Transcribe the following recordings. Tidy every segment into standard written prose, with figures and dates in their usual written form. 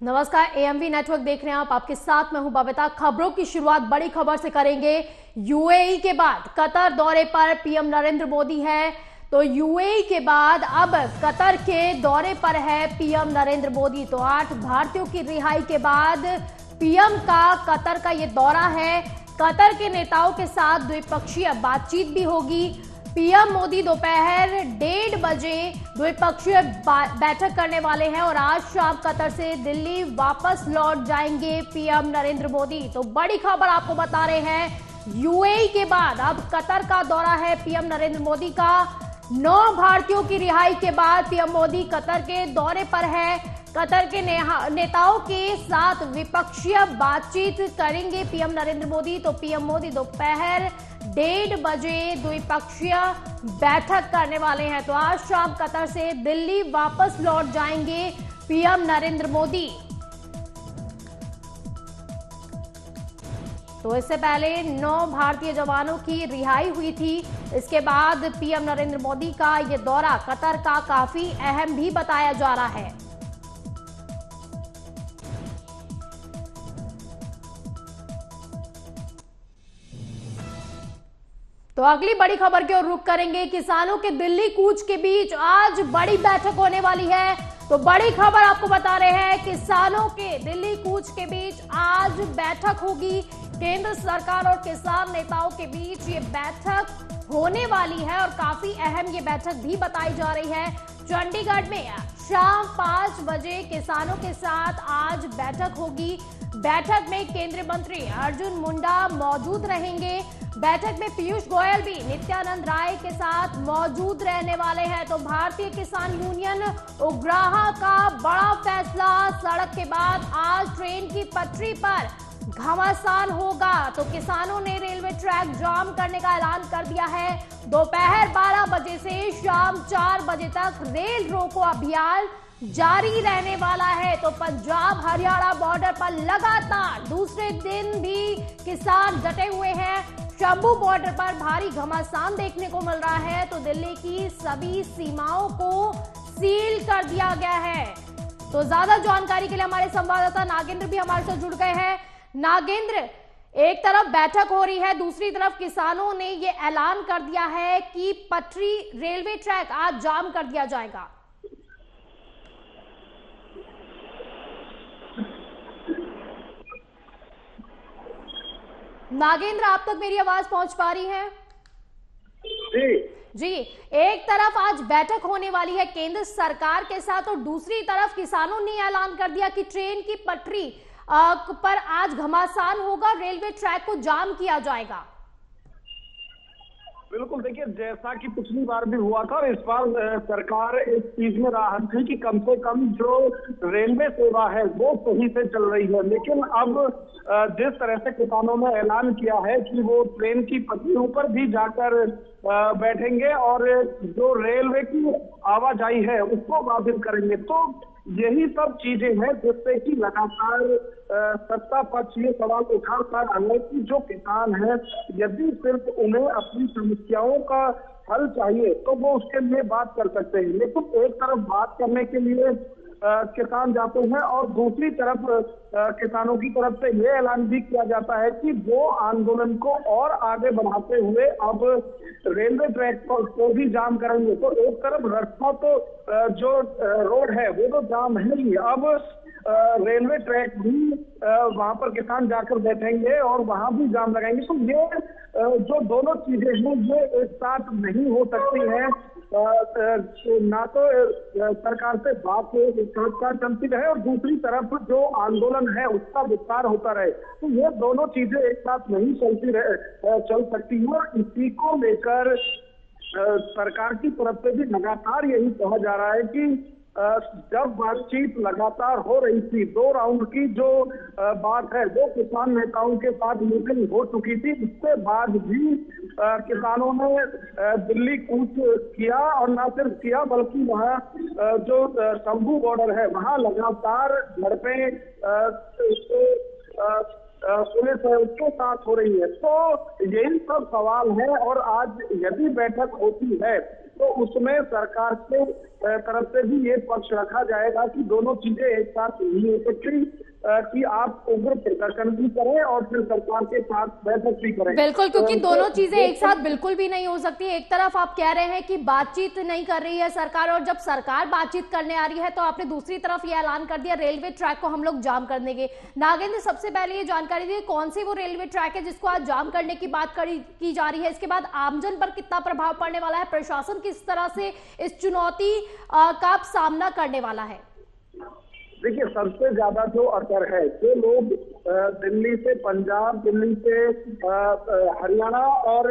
नमस्कार, AMV network देख रहे हैं आप। आपके साथ मैं हूं बबीता। खबरों की शुरुआत बड़ी खबर से करेंगे। यूएई के बाद कतर दौरे पर पीएम नरेंद्र मोदी है। तो यूएई के बाद अब कतर के दौरे पर है पीएम नरेंद्र मोदी। तो 8 भारतीयों की रिहाई के बाद पीएम का कतर का ये दौरा है। कतर के नेताओं के साथ द्विपक्षीय बातचीत भी होगी। पीएम मोदी दोपहर 1:30 बजे द्विपक्षीय बैठक करने वाले हैं और आज शाम कतर से दिल्ली वापस लौट जाएंगे पीएम नरेंद्र मोदी। तो बड़ी खबर आपको बता रहे हैं, यूएई के बाद अब कतर का दौरा है पीएम नरेंद्र मोदी का। 9 भारतीयों की रिहाई के बाद पीएम मोदी कतर के दौरे पर है। कतर के नेताओं के साथ विपक्षीय बातचीत करेंगे पीएम नरेंद्र मोदी। तो पीएम मोदी दोपहर 1:30 बजे द्विपक्षीय बैठक करने वाले हैं। तो आज शाम कतर से दिल्ली वापस लौट जाएंगे पीएम नरेंद्र मोदी। तो इससे पहले 9 भारतीय जवानों की रिहाई हुई थी। इसके बाद पीएम नरेंद्र मोदी का यह दौरा कतर का काफी अहम भी बताया जा रहा है। तो अगली बड़ी खबर की ओर रुख करेंगे। किसानों के दिल्ली कूच के बीच आज बड़ी बैठक होने वाली है। तो बड़ी खबर आपको बता रहे हैं, किसानों के दिल्ली कूच के बीच आज बैठक होगी। केंद्र सरकार और किसान नेताओं के बीच ये बैठक होने वाली है और काफी अहम ये बैठक भी बताई जा रही है। चंडीगढ़ में शाम 5 बजे किसानों के साथ आज बैठक होगी। बैठक में केंद्रीय मंत्री अर्जुन मुंडा मौजूद रहेंगे। बैठक में पीयूष गोयल भी नित्यानंद राय के साथ मौजूद रहने वाले हैं। तो भारतीय किसान यूनियन उग्राहा का बड़ा फैसला, सड़क के बाद आज ट्रेन की पटरी पर घमासान होगा। तो किसानों ने रेलवे ट्रैक जाम करने का ऐलान कर दिया है। दोपहर 12 बजे से शाम 4 बजे तक रेल रोको अभियान जारी रहने वाला है। तो पंजाब हरियाणा बॉर्डर पर लगातार दूसरे दिन भी किसान डटे हुए हैं। शंभू बॉर्डर पर भारी घमासान देखने को मिल रहा है। तो दिल्ली की सभी सीमाओं को सील कर दिया गया है। तो ज्यादा जानकारी के लिए हमारे संवाददाता नागेंद्र भी हमारे साथ जुड़ गए हैं। नागेंद्र, एक तरफ बैठक हो रही है, दूसरी तरफ किसानों ने ये ऐलान कर दिया है कि पटरी रेलवे ट्रैक आज जाम कर दिया जाएगा। नागेंद्र, आप तक मेरी आवाज पहुंच पा रही है? जी, एक तरफ आज बैठक होने वाली है केंद्र सरकार के साथ और दूसरी तरफ किसानों ने ऐलान कर दिया कि ट्रेन की पटरी पर आज घमासान होगा, रेलवे ट्रैक को जाम किया जाएगा। बिल्कुल, देखिए जैसा कि पिछली बार भी हुआ था और इस बार सरकार इस चीज में राहत थी कि कम से कम जो रेलवे सेवा है वो सही से चल रही है। लेकिन अब जिस तरह से किसानों ने ऐलान किया है कि वो ट्रेन की पटरियों पर भी जाकर बैठेंगे और जो रेलवे की आवाजाही है उसको बाधित करेंगे, तो यही सब चीजें हैं जिससे कि लगातार सत्ता पक्ष ये सवाल उठा रहा है कि जो किसान है यदि सिर्फ उन्हें अपनी समस्याओं का हल चाहिए तो वो उसके लिए बात कर सकते हैं। लेकिन एक तरफ बात करने के लिए किसान जाते हैं और दूसरी तरफ किसानों की तरफ से ये ऐलान भी किया जाता है कि वो आंदोलन को और आगे बढ़ाते हुए अब रेलवे ट्रैक को भी जाम करेंगे। तो एक तरफ रास्ता तो जो रोड है वो तो जाम है ही, अब रेलवे ट्रैक भी वहां पर किसान जाकर बैठेंगे और वहां भी जाम लगाएंगे। तो ये जो दोनों चीजें हैं ये एक साथ नहीं हो सकती है। ना तो सरकार से बात साथ चलती रहे और दूसरी तरफ जो आंदोलन है उसका विस्तार होता रहे, तो ये दोनों चीजें एक साथ नहीं चल सकती है। और इसी को लेकर सरकार की तरफ से भी लगातार यही कहा जा रहा है कि जब बातचीत लगातार हो रही थी, 2 राउंड की जो बात है वो किसान नेताओं के साथ मीटिंग हो चुकी थी, उसके बाद भी किसानों ने दिल्ली कूच किया और न सिर्फ किया बल्कि वहाँ जो शंभू बॉर्डर है वहाँ लगातार झड़पें पुलिस है उसके साथ हो रही है। तो यही सब सवाल है और आज यदि बैठक होती है तो उसमें सरकार के तरफ से भी ये पक्ष रखा जाएगा कि दोनों चीजें एक साथ नहीं हो सकती, कि आप उग्र प्रदर्शन भी करें और फिर सरकार के साथ बैठक भी करें। बिल्कुल, क्योंकि दोनों चीजें एक साथ बिल्कुल भी नहीं हो सकती। एक तरफ आप कह रहे हैं कि बातचीत नहीं कर रही है सरकार, और जब सरकार बातचीत करने आ रही है तो आपने दूसरी तरफ ये ऐलान कर दिया रेलवे ट्रैक को हम लोग जाम कर देंगे। नागेंद्र, सबसे पहले ये जानकारी दी कौन सी वो रेलवे ट्रैक है जिसको आज जाम करने की बात की जा रही है? इसके बाद आमजन पर कितना प्रभाव पड़ने वाला है? प्रशासन किस तरह से इस चुनौती का सामना करने वाला है? देखिए, सबसे ज्यादा जो असर है, जो लोग दिल्ली से पंजाब, दिल्ली से हरियाणा और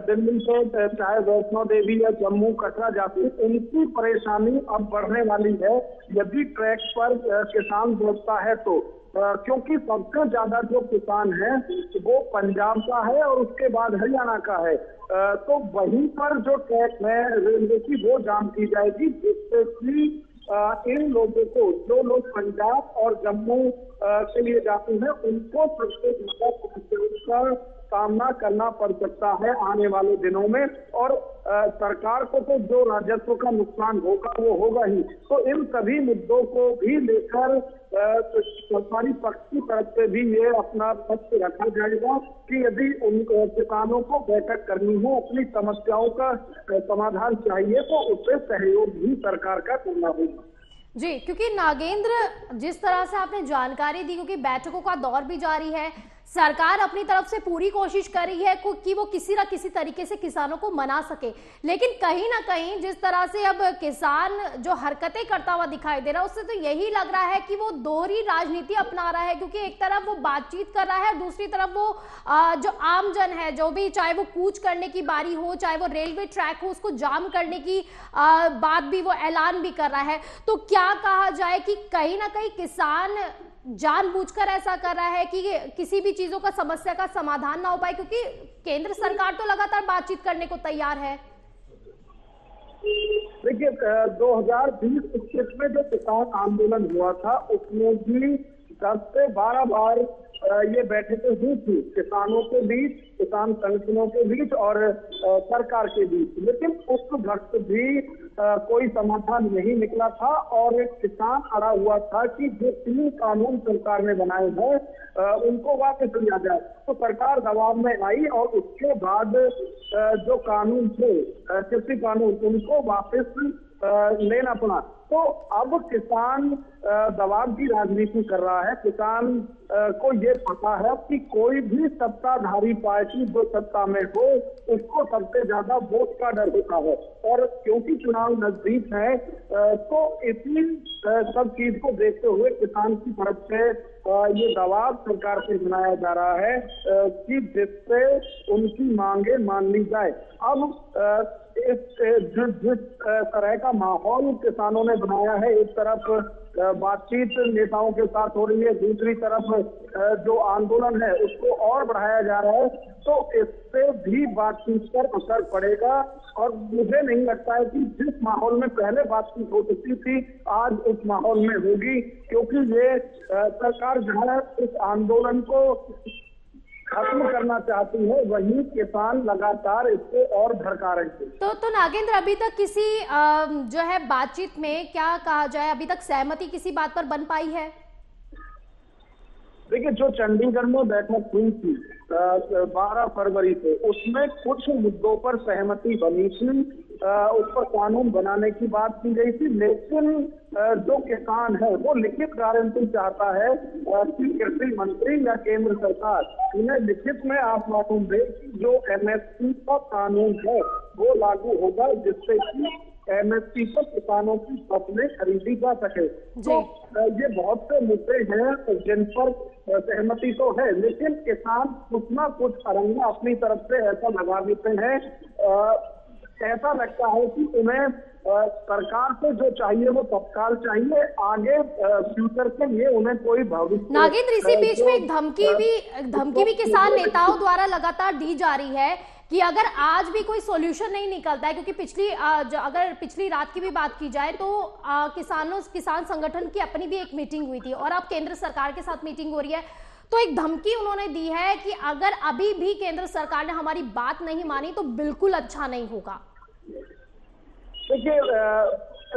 दिल्ली से चाहे वैष्णो देवी या जम्मू कटरा जाते हैं, उनकी परेशानी अब बढ़ने वाली है यदि ट्रैक पर किसान पहुंचता है तो। क्योंकि सबसे ज्यादा जो किसान है वो पंजाब का है और उसके बाद हरियाणा का है, तो वहीं पर जो ट्रैक है रेलवे की वो जाम की जाएगी, जिससे कि इन लोगों को, जो लोग पंजाब और जम्मू के लिए जाते हैं, उनको सबसे ज्यादा समस्याओं का सामना करना पड़ सकता है आने वाले दिनों में। और सरकार को तो जो राजस्व का नुकसान होगा वो होगा ही। तो इन सभी मुद्दों को भी लेकर सरकारी पक्ष की तरफ से भी ये अपना पक्ष रखा जाएगा कि यदि उन किसानों को बैठक करनी हो, अपनी समस्याओं का समाधान चाहिए, तो उससे सहयोग भी सरकार का करना होगा। जी, क्योंकि नागेंद्र, जिस तरह से आपने जानकारी दी, क्योंकि बैठकों का दौर भी जारी है, सरकार अपनी तरफ से पूरी कोशिश कर रही है कि वो किसी न किसी तरीके से किसानों को मना सके, लेकिन कहीं ना कहीं जिस तरह से अब किसान जो हरकतें करता हुआ दिखाई दे रहा है, उससे तो यही लग रहा है कि वो दोहरी राजनीति अपना रहा है। क्योंकि एक तरफ वो बातचीत कर रहा है, दूसरी तरफ वो जो आम जन है, जो भी, चाहे वो कूच करने की बारी हो, चाहे वो रेलवे ट्रैक हो, उसको जाम करने की बात भी वो ऐलान भी कर रहा है। तो क्या कहा जाए कि कहीं ना कहीं किसान जानबूझकर ऐसा कर रहा है कि किसी भी चीजों का, समस्या का समाधान ना हो पाए, क्योंकि केंद्र सरकार तो लगातार बातचीत करने को तैयार है। देखिए, 2020-21 में जो किसान आंदोलन हुआ था उसमें भी 10 से 12 बार ये बैठकें हुई थी किसानों के बीच, किसान संगठनों के बीच और सरकार के बीच, लेकिन उस वक्त भी कोई समाधान नहीं निकला था और किसान अड़ा हुआ था कि जो 3 कानून सरकार ने बनाए हैं उनको वापस लिया जाए। तो सरकार दबाव में आई और उसके बाद जो कानून थे, कृषि कानून, उनको वापस लेना पड़ा। तो अब किसान दबाव की राजनीति कर रहा है। किसान को ये पता है कि कोई भी सत्ताधारी पार्टी जो सत्ता में हो, उसको सबसे ज्यादा वोट का डर होता है, और क्योंकि चुनाव नजदीक है तो इसी सब चीज को देखते हुए किसान की तरफ से ये दबाव सरकार से बनाया जा रहा है कि जिससे उनकी मांगे मान ली जाए। अब जिस तरह का माहौल किसानों ने बनाया है, एक तरफ बातचीत नेताओं के साथ हो रही है, दूसरी तरफ जो आंदोलन है उसको और बढ़ाया जा रहा है, तो इससे भी बातचीत पर असर पड़ेगा। और मुझे नहीं लगता है कि जिस माहौल में पहले बातचीत हो सकती थी आज उस माहौल में होगी, क्योंकि ये सरकार जो है इस आंदोलन को खत्म करना चाहती है, वही किसान लगातार इसको और भड़का रहे थे। तो नागेंद्र, अभी तक किसी जो है बातचीत में, क्या कहा जाए, अभी तक सहमति किसी बात पर बन पाई है? देखिए, जो चंडीगढ़ में बैठक हुई थी 12 फरवरी को, उसमें कुछ मुद्दों पर सहमति बनी थी, उस पर कानून बनाने की बात की गई थी, लेकिन जो किसान है वो लिखित गारंटी चाहता है कि कृषि मंत्री या केंद्र सरकार उन्हें लिखित में आश्वासन दे कि जो एमएसपी का कानून है वो लागू होगा, जिससे कि एमएसपी पर किसानों की फसलें खरीदी जा सके। तो ये बहुत से मुद्दे हैं जिन पर सहमति तो है, लेकिन किसान कुछ ना कुछ अरंगा अपनी तरफ से ऐसा लगा देते हैं, ऐसा लगता है कि उन्हें सरकार से जो चाहिए वो तत्काल चाहिए, आगे फ्यूचर के लिए उन्हें कोई भविष्य। नागेंद्र, इसी बीच में एक धमकी भी किसान नेताओं द्वारा लगातार दी जा रही है कि अगर आज भी कोई सॉल्यूशन नहीं निकलता है, क्योंकि अगर पिछली रात की भी बात की जाए तो किसान संगठन की अपनी भी एक मीटिंग हुई थी और अब केंद्र सरकार के साथ मीटिंग हो रही है, तो एक धमकी उन्होंने दी है कि अगर अभी भी केंद्र सरकार ने हमारी बात नहीं मानी तो बिल्कुल अच्छा नहीं होगा। देखिए,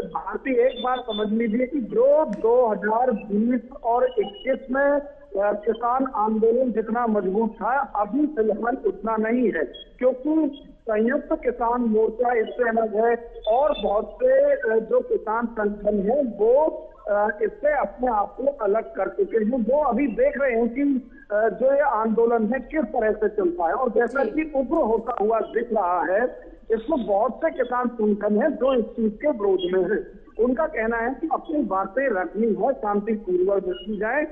भारतीय एक बात समझ लीजिए कि जो 2020 और 21 में किसान आंदोलन जितना मजबूत था, अभी फिलहाल उतना नहीं है, क्योंकि संयुक्त किसान मोर्चा इससे अलग है और बहुत से जो किसान संगठन है वो इससे अपने आप को अलग कर चुके हैं। वो अभी देख रहे हैं कि जो ये आंदोलन है किस तरह से चलता है, और जैसा कि उग्र होता हुआ दिख रहा है, इसमें बहुत से किसान संगठन हैं जो इस चीज के विरोध में हैं। उनका कहना है कि अपनी बातें रखनी है, शांतिपूर्वक रखी जाए,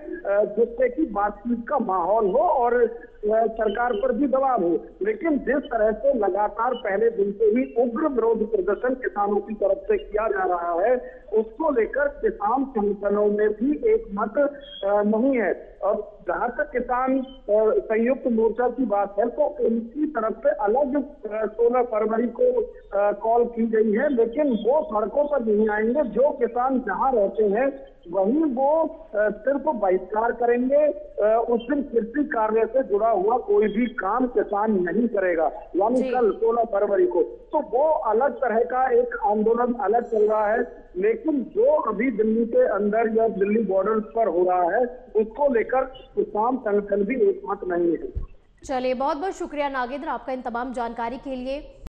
जिससे कि बातचीत का माहौल हो और सरकार पर भी दबाव हो। लेकिन जिस तरह से लगातार पहले दिन से ही उग्र विरोध प्रदर्शन किसानों की तरफ से किया जा रहा है, उसको लेकर किसान संगठनों में भी एक मत नहीं है। और जहां तक किसान संयुक्त मोर्चा की बात है, तो उनकी तरफ से अलग 16 फरवरी को कॉल की गई है, लेकिन वो सड़कों पर नहीं आएंगे। जो किसान जहां रहते हैं वहीं वो सिर्फ बहिष्कार करेंगे। उस दिन कृषि कार्य से जुड़ा हुआ कोई भी काम किसान नहीं करेगा, यानी कल 16 फरवरी को। तो वो अलग तरह का एक आंदोलन अलग चल रहा है, लेकिन जो अभी दिल्ली के अंदर या दिल्ली बॉर्डर पर हो रहा है, उसको लेकर किसान संगठन भी एकमत नहीं है। चलिए, बहुत बहुत शुक्रिया नागेंद्र आपका इन तमाम जानकारी के लिए।